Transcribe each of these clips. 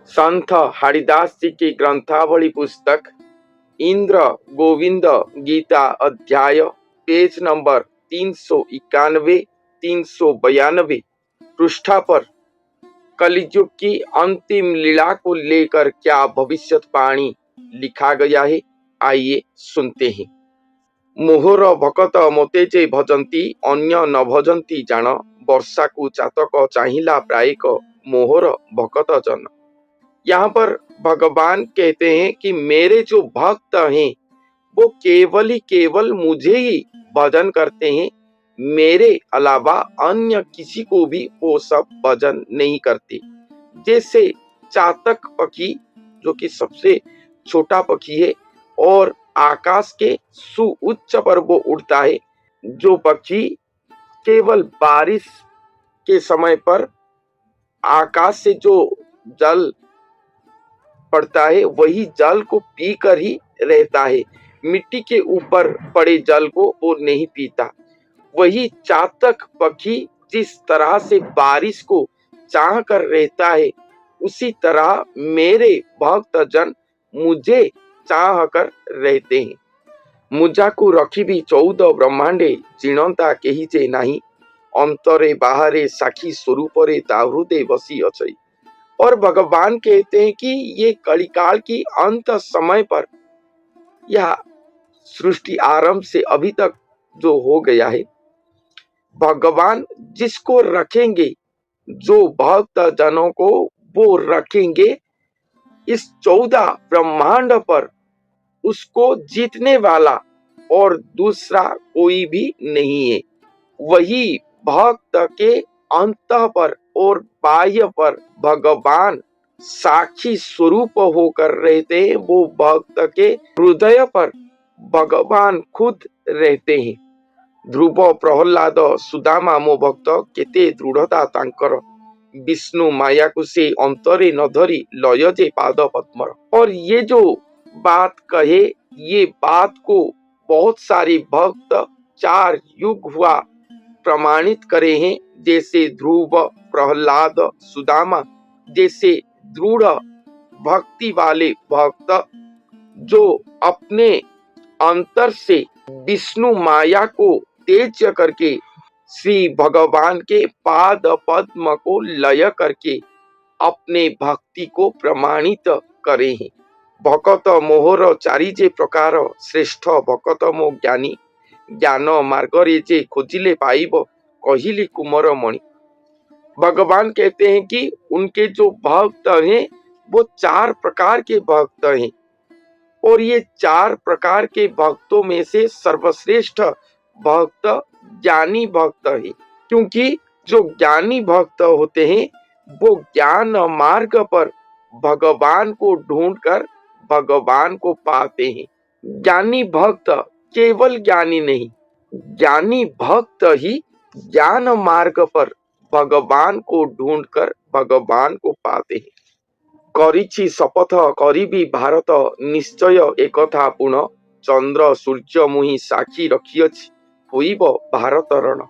संत हरिदास जी की ग्रंथावली पुस्तक इंद्र गोविंद गीता अध्याय पेज नंबर 391 392 पृष्ठा पर कलियुग की अंतिम लीला को लेकर क्या भविष्यवाणी लिखा गया है, आइए सुनते हैं। मोहर भकत मोते जे भजंती अन्य न भजंती जान, वर्षा को चातक चाहिला प्रायिक मोहर भकत जन। यहाँ पर भगवान कहते हैं कि मेरे जो भक्त हैं वो केवल मुझे ही भजन करते हैं, मेरे अलावा अन्य किसी को भी वो सब भजन नहीं करते। जैसे चातक पक्षी जो कि सबसे छोटा पक्षी है और आकाश के सुउच्च पर वो उड़ता है, जो पक्षी केवल बारिश के समय पर आकाश से जो जल पड़ता है वही जल को पीकर ही रहता है, मिट्टी के ऊपर पड़े जल को वो नहीं पीता। वही चातक पक्षी जिस तरह से बारिश को चाह कर रहता है, उसी तरह मेरे भक्त जन मुझे चाह कर रहते हैं। मुझाकू रखिबी 14 ब्रह्मांडे चिणता केही जे नाही, अंतरे बाहरे साक्षी स्वरूपरे ता हृदय बसी अछई। और भगवान कहते हैं कि ये कलिकाल की अंत समय पर यह सृष्टि आरंभ से अभी तक जो हो गया है, भगवान जिसको रखेंगे, जो भक्त जनों को वो रखेंगे इस 14 ब्रह्मांड पर, उसको जीतने वाला और दूसरा कोई भी नहीं है। वही भक्त के अंत पर और बाह्य पर भगवान साक्षी स्वरूप होकर रहते हैं। वो भक्त के हृदय पर भगवान खुद रहते हैं। ध्रुव प्रहलाद सुदामा मो भक्त केते दृढ़ता तांकर, विष्णु माया को से अंतरे न धरी लय जे पाद पद्म। और ये जो बात कहे, ये बात को बहुत सारे भक्त 4 युग हुआ प्रमाणित करे हैं। जैसे ध्रुव प्रहलाद सुदामा जैसे दृढ़ भक्ति वाले भक्त जो अपने अंतर से विष्णु माया को तेज करके श्री भगवान के पाद पद्म को लय करके अपने भक्ति को प्रमाणित करे हैं। भकत मोहर चारि जे प्रकार, श्रेष्ठ भकत मो ज्ञानी, ज्ञान मार्गरे जे खोजिले पाइब कहिली कुमर मणि। भगवान कहते हैं कि उनके जो भक्त हैं वो 4 प्रकार के भक्त हैं, और ये 4 प्रकार के भक्तों में से सर्वश्रेष्ठ भक्त ज्ञानी भक्त है। क्योंकि जो ज्ञानी भक्त होते हैं वो ज्ञान मार्ग पर भगवान को ढूंढकर भगवान को पाते हैं। ज्ञानी भक्त केवल ज्ञानी नहीं, ज्ञानी भक्त ही ज्ञान मार्ग पर भगवान को ढूंढकर भगवान को पाते हैं। करिछि शपथ करिबी भारत, निश्चय एकथा पुण, चंद्र सूर्य मुहि साक्षी रखियछि, होइब भारत रण।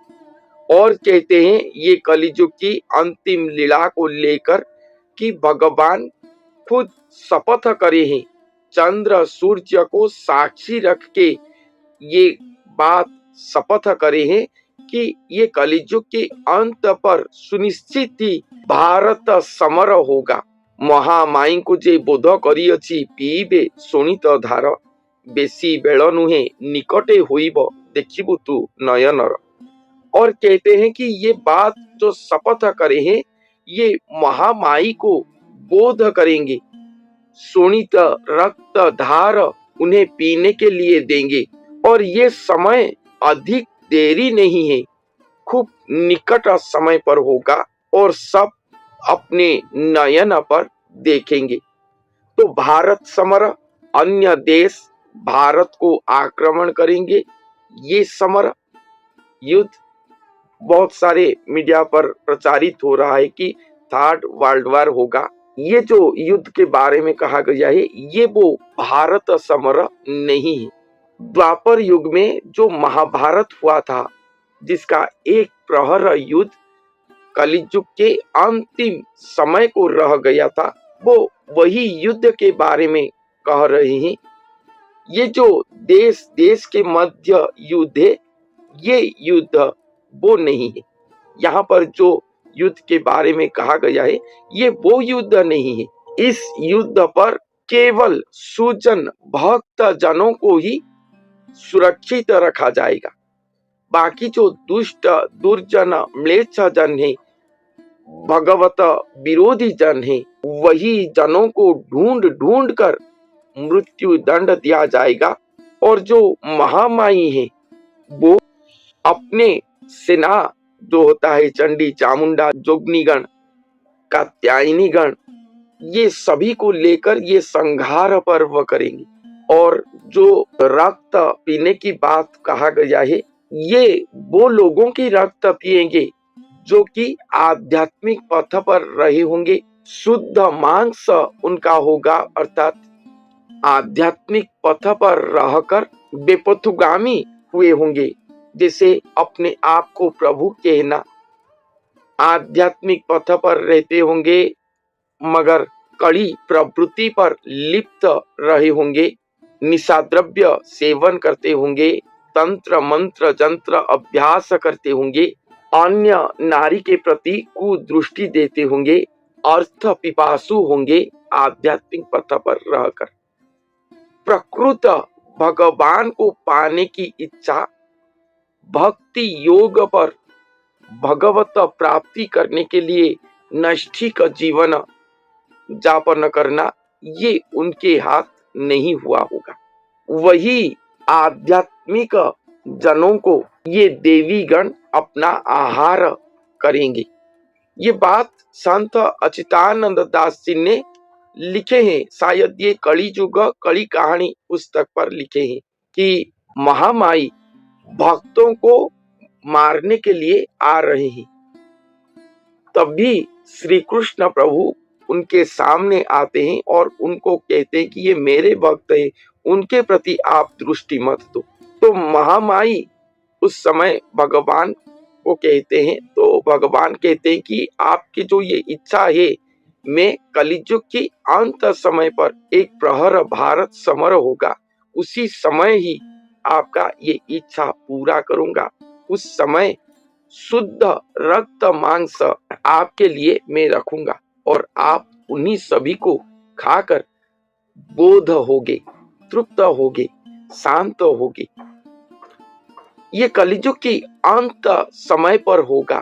और कहते हैं ये कलियुग की अंतिम लीला को लेकर कि भगवान खुद शपथ करे हैं, चंद्र सूर्य को साक्षी रख के ये बात शपथ करे हैं कि ये कलियुग के अंत पर सुनिश्चित ही भारत समर होगा। महामाई को जे बोध करियछि पीबे शोणित धार, बेसी बेल नुहे निकटे होइब देखिबु तू नयनर। और कहते हैं कि ये बात जो शपथ करे हैं ये महामाई को बोध करेंगे, शोणित रक्त धार उन्हें पीने के लिए देंगे। और ये समय अधिक देरी नहीं है, खूब निकट समय पर होगा और सब अपने नयन पर देखेंगे। तो भारत समर, अन्य देश भारत को आक्रमण करेंगे। ये समर युद्ध बहुत सारे मीडिया पर प्रचारित हो रहा है कि 3rd वर्ल्ड वॉर होगा। ये जो युद्ध के बारे में कहा गया है ये वो भारत समर नहीं है। द्वापर युग में जो महाभारत हुआ था, जिसका एक प्रहर युद्ध कलियुग के अंतिम समय को रह गया था, वो वही युद्ध के बारे में कह रहे हैं। ये जो देश देश के मध्य युद्ध है, ये युद्ध वो नहीं है। यहाँ पर जो युद्ध के बारे में कहा गया है, ये वो युद्ध नहीं है। इस युद्ध पर केवल सुजन भक्त जनों को ही सुरक्षित रखा जाएगा। बाकी जो दुष्ट दुर्जन म्लेच्छ जन है, भगवत विरोधी जन है, वही जनों को ढूंढ ढूंढ कर मृत्यु दंड दिया जाएगा। और जो महामाई है, वो अपने सेना जो होता है, चंडी चामुंडा जोगनीगण कात्यायनीगण, ये सभी को लेकर ये संहार पर्व करेंगे। और जो रक्त पीने की बात कहा गया है, ये वो लोगों की रक्त पिएंगे जो कि आध्यात्मिक पथ पर रहे होंगे। शुद्ध मांस उनका होगा, अर्थात आध्यात्मिक पथ पर रहकर बेपथुगामी हुए होंगे। जैसे अपने आप को प्रभु कहना, आध्यात्मिक पथ पर रहते होंगे मगर कड़ी प्रवृत्ति पर लिप्त रहे होंगे, निशाद्रव्य सेवन करते होंगे, तंत्र मंत्र जंत्र अभ्यास करते होंगे, अन्य नारी के प्रति कुदृष्टि देते होंगे, अर्थ पिपासु होंगे। आध्यात्मिक पथ पर रहकर प्रकृत भगवान को पाने की इच्छा, भक्ति योग पर भगवत प्राप्ति करने के लिए नैष्ठिक जीवन जापन करना, ये उनके हाथ नहीं हुआ होगा। वही आध्यात्मिक जनों को ये देवी गण अपना आहार करेंगे। ये बात संत अच्युतानंद दास जी ने लिखे हैं। शायद ये कली युग कली कहानी पुस्तक पर लिखे हैं कि महामाई भक्तों को मारने के लिए आ रहे हैं। तभी श्री कृष्ण प्रभु उनके सामने आते हैं और उनको कहते हैं कि ये मेरे भक्त हैं, उनके प्रति आप दृष्टि मत दो। तो महामाई उस समय भगवान को कहते हैं, तो भगवान कहते हैं कि आपकी जो ये इच्छा है, मैं कलियुग की अंत समय पर एक प्रहर भारत समर होगा, उसी समय ही आपका ये इच्छा पूरा करूंगा। उस समय शुद्ध रक्त मांस आपके लिए मैं रखूंगा और आप उन्हीं सभी को खाकर बोध होगे, तृप्त होगे, शांत होगे। ये कलियुग की अंत समय पर होगा।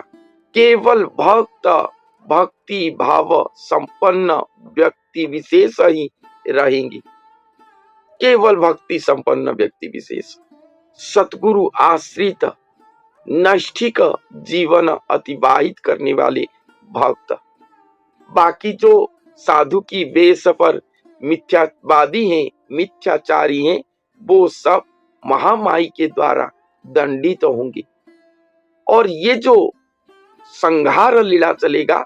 केवल भक्त भक्ति भाव संपन्न व्यक्ति विशेष ही रहेंगे। केवल भक्ति संपन्न व्यक्ति विशेष, सतगुरु आश्रित नैष्ठिक जीवन अतिवाहित करने वाले भक्त। बाकी जो साधु की वेश पर मिथ्यावादी हैं, मिथ्याचारी हैं, वो सब महामाई के द्वारा दंडित होंगे। और ये जो संहार लीला चलेगा,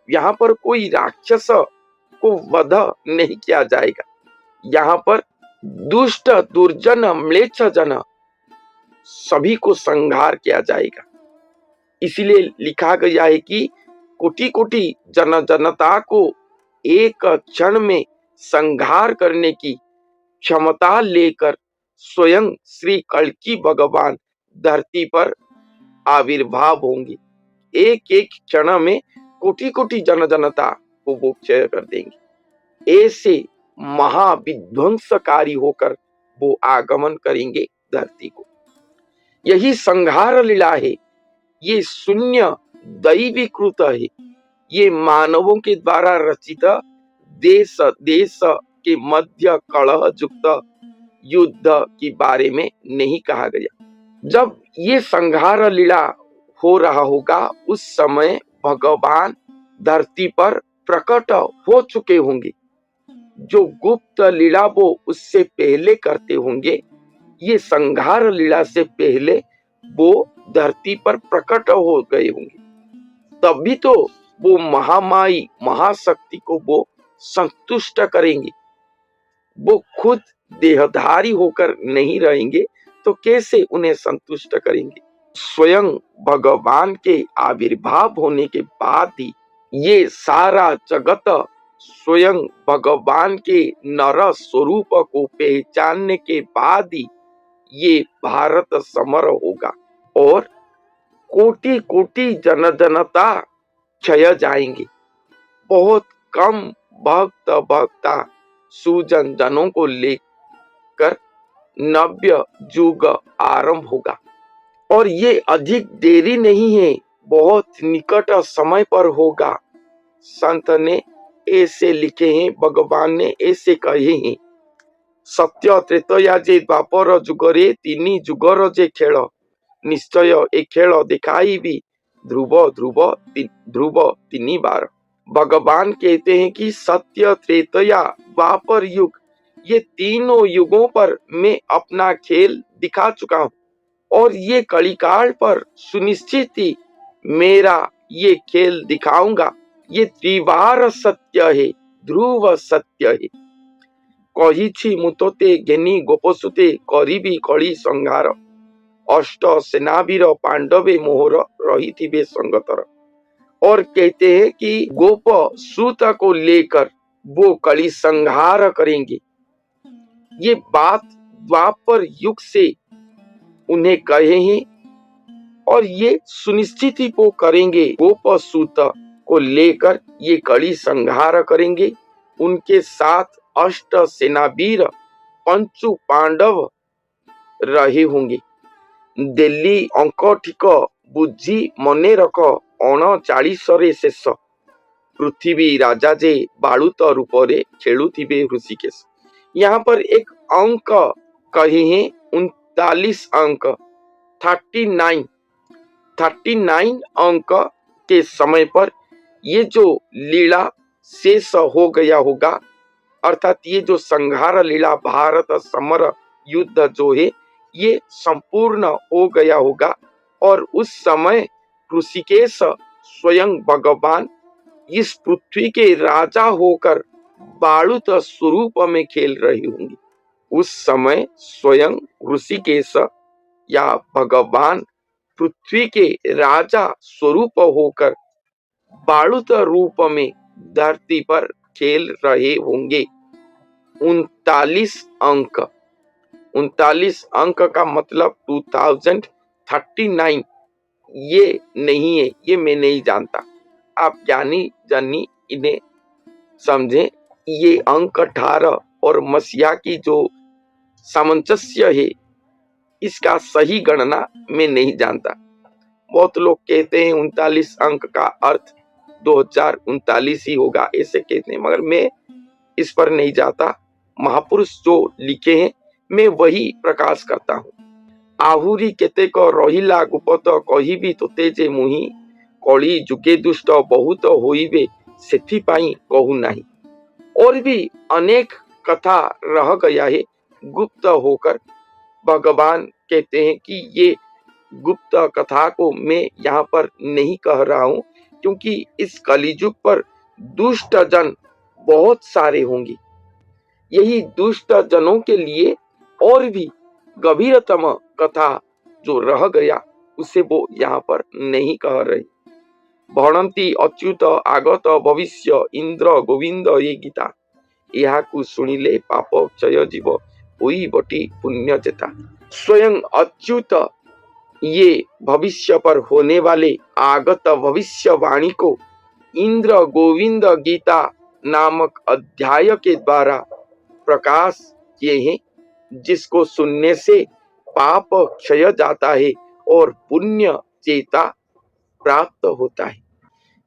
यहाँ पर कोई राक्षस को वध नहीं किया जाएगा। यहाँ पर दुष्ट दुर्जन म्लेच्छ जन सभी को संहार किया जाएगा। इसलिए लिखा गया है कि कोटि कोटि जनता को एक क्षण में संहार करने की क्षमता लेकर स्वयं श्री कल्कि भगवान धरती पर आविर्भाव होंगे। एक एक क्षण में कोटि कोटि जनता को वो क्षय कर देंगे। ऐसे महाविध्वंसकारी होकर वो आगमन करेंगे धरती को। यही संहार लीला है। ये शून्य दैवीकृत है। ये मानवों के द्वारा रचित देश देश के मध्य कलह युक्त युद्ध के बारे में नहीं कहा गया। जब ये संहार लीला हो रहा होगा, उस समय भगवान धरती पर प्रकट हो चुके होंगे। जो गुप्त लीला वो उससे पहले करते होंगे, ये संहार लीला से पहले वो धरती पर प्रकट हो गए होंगे। तभी तो वो महामाई महाशक्ति को वो संतुष्ट करेंगे। वो खुद देहधारी होकर नहीं रहेंगे तो कैसे उन्हें संतुष्ट करेंगे? स्वयं भगवान के आविर्भाव होने के बाद ही ये सारा जगत स्वयं भगवान के नर स्वरूप को पहचानने के बाद ही ये भारत समर होगा और कोटि कोटि जनता क्षय जाएंगे। बहुत कम भक्ता सुजन जनों को लेकर नव्य युग आरंभ होगा और ये अधिक देरी नहीं है, बहुत निकट समय पर होगा। संत ने ऐसे लिखे हैं, भगवान ने ऐसे कहे हैं, सत्य त्रेतया जे द्वापर जुगरे तीनी जुगर जे खेल निश्चय ए खेल दिखाई भी ध्रुव ध्रुव ध्रुव तीनी बार। भगवान कहते हैं कि सत्य त्रेतया द्वापर युग, ये तीनों युगों पर मैं अपना खेल दिखा चुका हूं और ये कलिकाल पर सुनिश्चित ही मेरा ये खेल दिखाऊंगा। ये त्रिवार सत्य है, ध्रुव सत्य है। कहिछि मु तोते ज्ञानी गोपसुते करिबी कली संहार, अष्ट सेनावीर पांडवे मोहर रहिथिबे संगतर। और कहते हैं कि गोप सूत को लेकर वो कली संहार करेंगे। ये बात द्वापर युग से उन्हें कहे हैं और ये सुनिश्चित ही वो करेंगे। गोप सूत को लेकर ये कली संहार करेंगे। उनके साथ अष्ट सेनावीर पंचु पांडव रहे होंगे। दिल्ली अंक ठीक बुझी मने रख 39 शेष, पृथ्वी राजा जे बालुत रूपरे खेलुथिबे ऋषिकेश। यहाँ पर एक अंक कहे हैं 39 अंक, 39 अंक के समय पर ये जो लीला शेष हो गया होगा, अर्थात ये जो संहार लीला भारत समर युद्ध जो है ये संपूर्ण हो गया होगा और उस समय ऋषिकेश स्वयं भगवान इस पृथ्वी के राजा होकर बालुत स्वरूप में खेल रहे होंगे। उस समय स्वयं ऋषिकेश या भगवान पृथ्वी के राजा स्वरूप होकर बालुत रूप में धरती पर खेल रहे होंगे। 39 अंक का मतलब 2039 ये नहीं है, ये मैं नहीं जानता। आप ज्ञानी जानी इन्हें समझें। ये अंक 18 और मसीहा की जो सामंजस्य है इसका सही गणना मैं नहीं जानता। बहुत लोग कहते हैं 39 अंक का अर्थ 2039 ही होगा, ऐसे कहते हैं, मगर मैं इस पर नहीं जाता। महापुरुष जो लिखे हैं मैं वही प्रकाश करता हूँ। आहुरी केतेक रहिला गुपत कहिबी तोते जे मुहि, कली जुगे दुष्ट बहुत होइबे सेथिपाई कहू नाही। और भी अनेक कथा रह गया है गुप्त होकर। भगवान कहते हैं कि ये गुप्त कथा को मैं यहाँ पर नहीं कह रहा हूँ, क्योंकि इस कलियुग पर दुष्ट जन बहुत सारे होंगे। यही दुष्ट जनों के लिए और भी गंभीरतम कथा जो रह गया उसे वो यहाँ पर नहीं कह रहे। भणंती अच्युत आगत भविष्य इंद्र गोविंद ये गीता, यहाँ को सुनिले पाप क्षय जीव हुई बटी पुण्य चेता। स्वयं अच्युत ये भविष्य पर होने वाले आगत भविष्यवाणी को इंद्र गोविंद गीता नामक अध्याय के द्वारा प्रकाश किए हैं, जिसको सुनने से पाप क्षय जाता है और पुण्य चेता प्राप्त होता है।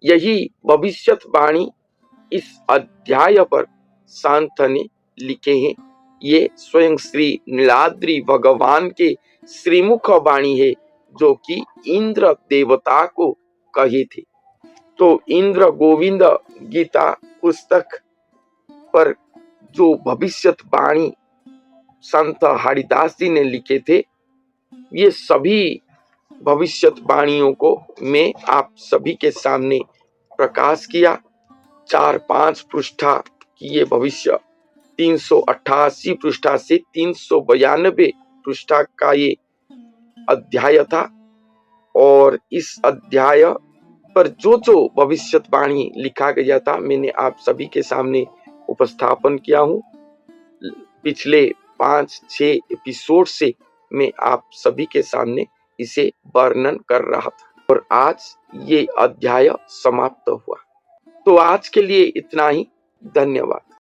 यही भविष्यवाणी इस अध्याय पर संत ने लिखे हैं। ये स्वयं श्री नीलाद्रि भगवान के श्रीमुख वाणी है जो कि इंद्र देवता को कही थी। तो इंद्र गोविंद गीता पुस्तक पर जो भविष्यवाणी संत हरिदास जी ने लिखे थे, ये सभी भविष्यवाणियों को मैं आप सभी के सामने प्रकाश किया। 4-5 पृष्ठा की ये भविष्य 388 पृष्ठा से 392 पृष्ठा का ये अध्याय था और इस अध्याय पर जो जो भविष्यवाणी लिखा गया था मैंने आप सभी के सामने उपस्थापन किया हूँ। पिछले 5-6 एपिसोड से मैं आप सभी के सामने इसे वर्णन कर रहा था और आज ये अध्याय समाप्त हुआ। तो आज के लिए इतना ही। धन्यवाद।